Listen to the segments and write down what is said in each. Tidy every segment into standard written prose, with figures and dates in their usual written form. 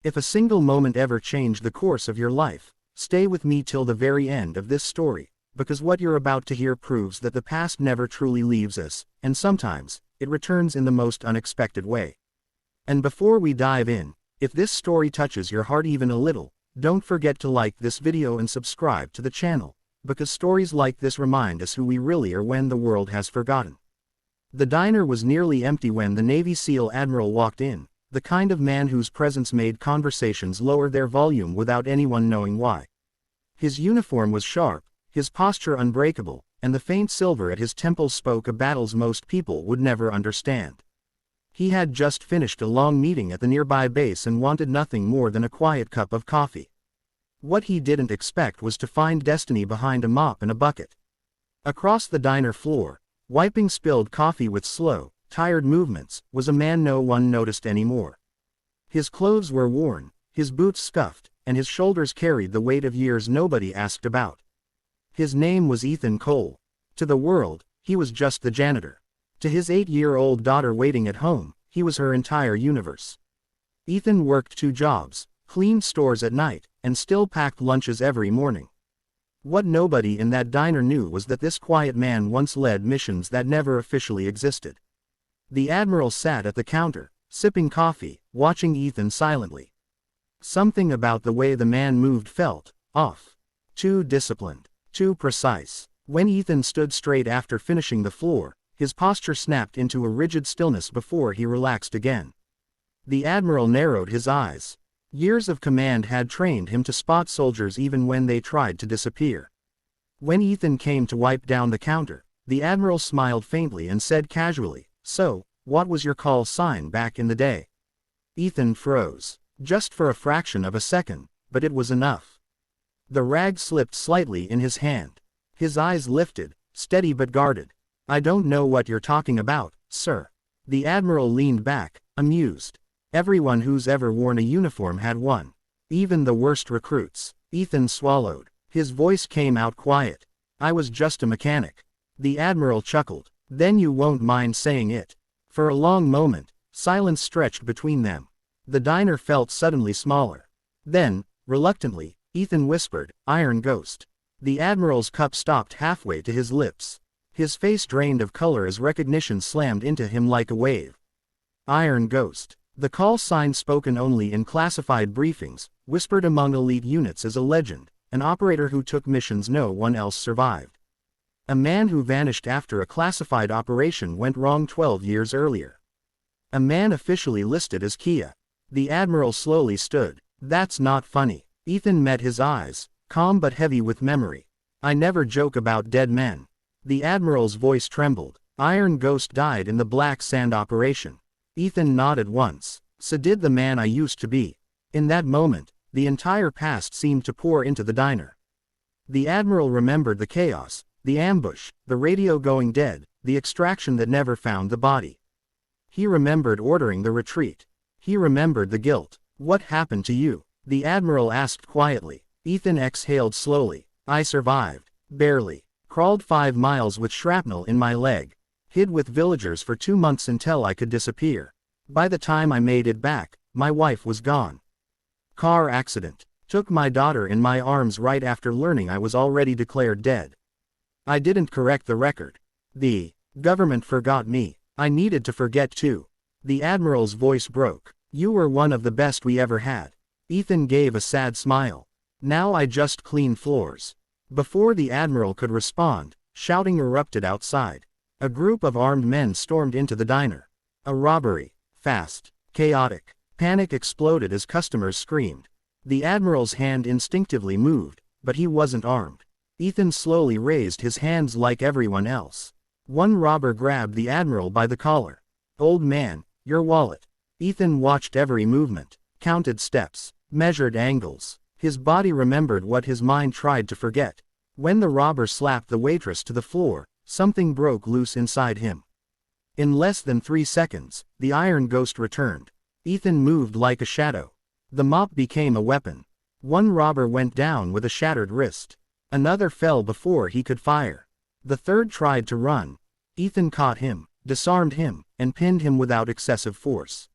If a single moment ever changed the course of your life, stay with me till the very end of this story, because what you're about to hear proves that the past never truly leaves us, and sometimes, it returns in the most unexpected way. And before we dive in, if this story touches your heart even a little, don't forget to like this video and subscribe to the channel, because stories like this remind us who we really are when the world has forgotten. The diner was nearly empty when the Navy SEAL Admiral walked in, the kind of man whose presence made conversations lower their volume without anyone knowing why. His uniform was sharp, his posture unbreakable, and the faint silver at his temples spoke of battles most people would never understand. He had just finished a long meeting at the nearby base and wanted nothing more than a quiet cup of coffee. What he didn't expect was to find destiny behind a mop and a bucket. Across the diner floor, wiping spilled coffee with slow, tired movements, was a man no one noticed anymore. His clothes were worn, his boots scuffed, and his shoulders carried the weight of years nobody asked about. His name was Ethan Cole. To the world, he was just the janitor. To his 8-year-old daughter waiting at home, he was her entire universe. Ethan worked 2 jobs, cleaned stores at night, and still packed lunches every morning. What nobody in that diner knew was that this quiet man once led missions that never officially existed. The Admiral sat at the counter, sipping coffee, watching Ethan silently. Something about the way the man moved felt off. Too disciplined, too precise. When Ethan stood straight after finishing the floor, his posture snapped into a rigid stillness before he relaxed again. The Admiral narrowed his eyes. Years of command had trained him to spot soldiers even when they tried to disappear. When Ethan came to wipe down the counter, the Admiral smiled faintly and said casually, "So, what was your call sign back in the day?" Ethan froze. Just for a fraction of a second, but it was enough. The rag slipped slightly in his hand. His eyes lifted, steady but guarded. "I don't know what you're talking about, sir." The Admiral leaned back, amused. Everyone who's ever worn a uniform had one. Even the worst recruits. Ethan swallowed. His voice came out quiet. "I was just a mechanic." The Admiral chuckled. "Then you won't mind saying it." For a long moment, silence stretched between them. The diner felt suddenly smaller. Then, reluctantly, Ethan whispered, "Iron Ghost." The Admiral's cup stopped halfway to his lips. His face drained of color as recognition slammed into him like a wave. Iron Ghost. The call sign spoken only in classified briefings, whispered among elite units as a legend, an operator who took missions no one else survived. A man who vanished after a classified operation went wrong 12 years earlier. A man officially listed as Kia. The Admiral slowly stood. "That's not funny." Ethan met his eyes, calm but heavy with memory. "I never joke about dead men." The Admiral's voice trembled. "Iron Ghost died in the Black Sand operation." Ethan nodded once. "So did the man I used to be." In that moment, the entire past seemed to pour into the diner. The Admiral remembered the chaos, the ambush, the radio going dead, the extraction that never found the body. He remembered ordering the retreat. He remembered the guilt. "What happened to you?" the Admiral asked quietly. Ethan exhaled slowly. "I survived. Barely. Crawled 5 miles with shrapnel in my leg. Hid with villagers for 2 months until I could disappear. By the time I made it back, my wife was gone. Car accident. Took my daughter in my arms right after learning I was already declared dead. I didn't correct the record. The government forgot me. I needed to forget too." The Admiral's voice broke. "You were one of the best we ever had." Ethan gave a sad smile. "Now I just clean floors." Before the Admiral could respond, shouting erupted outside. A group of armed men stormed into the diner. A robbery. Fast. Chaotic. Panic exploded as customers screamed. The Admiral's hand instinctively moved, but he wasn't armed. Ethan slowly raised his hands like everyone else. One robber grabbed the Admiral by the collar. "Old man, your wallet." Ethan watched every movement, counted steps, measured angles. His body remembered what his mind tried to forget. When the robber slapped the waitress to the floor, something broke loose inside him. In less than 3 seconds, the Iron Ghost returned. Ethan moved like a shadow. The mop became a weapon. One robber went down with a shattered wrist. Another fell before he could fire. The third tried to run. Ethan caught him, disarmed him, and pinned him without excessive force.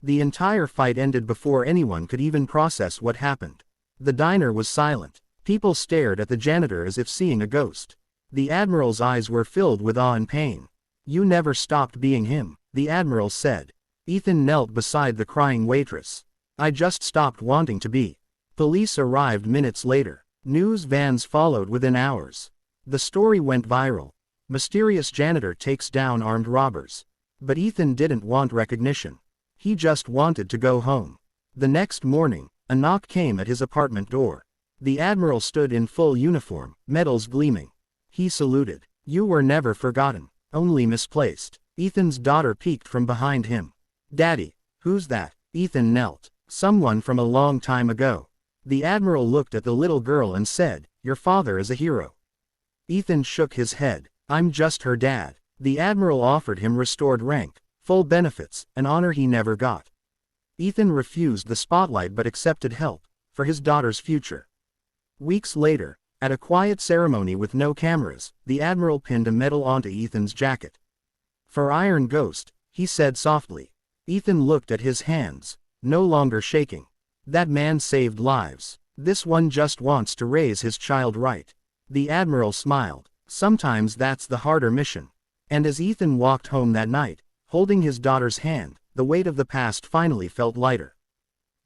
The entire fight ended before anyone could even process what happened. The diner was silent. People stared at the janitor as if seeing a ghost. The Admiral's eyes were filled with awe and pain. "You never stopped being him," the Admiral said. Ethan knelt beside the crying waitress. "I just stopped wanting to be." Police arrived minutes later. News vans followed within hours. The story went viral. Mysterious janitor takes down armed robbers. But Ethan didn't want recognition. He just wanted to go home. The next morning, a knock came at his apartment door. The Admiral stood in full uniform, medals gleaming. He saluted. "You were never forgotten, only misplaced." Ethan's daughter peeked from behind him. "Daddy, who's that?" Ethan knelt. "Someone from a long time ago." The Admiral looked at the little girl and said, "Your father is a hero." Ethan shook his head. "I'm just her dad." The Admiral offered him restored rank, full benefits, an honor he never got. Ethan refused the spotlight but accepted help, for his daughter's future. Weeks later, at a quiet ceremony with no cameras, the Admiral pinned a medal onto Ethan's jacket. "For Iron Ghost," he said softly. Ethan looked at his hands, no longer shaking. "That man saved lives. This one just wants to raise his child right." The Admiral smiled. "Sometimes that's the harder mission." And as Ethan walked home that night, holding his daughter's hand, the weight of the past finally felt lighter.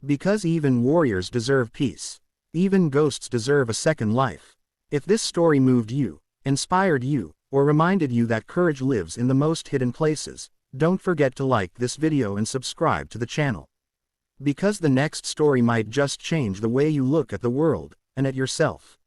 Because even warriors deserve peace. Even ghosts deserve a second life. If this story moved you, inspired you, or reminded you that courage lives in the most hidden places, don't forget to like this video and subscribe to the channel. Because the next story might just change the way you look at the world, and at yourself.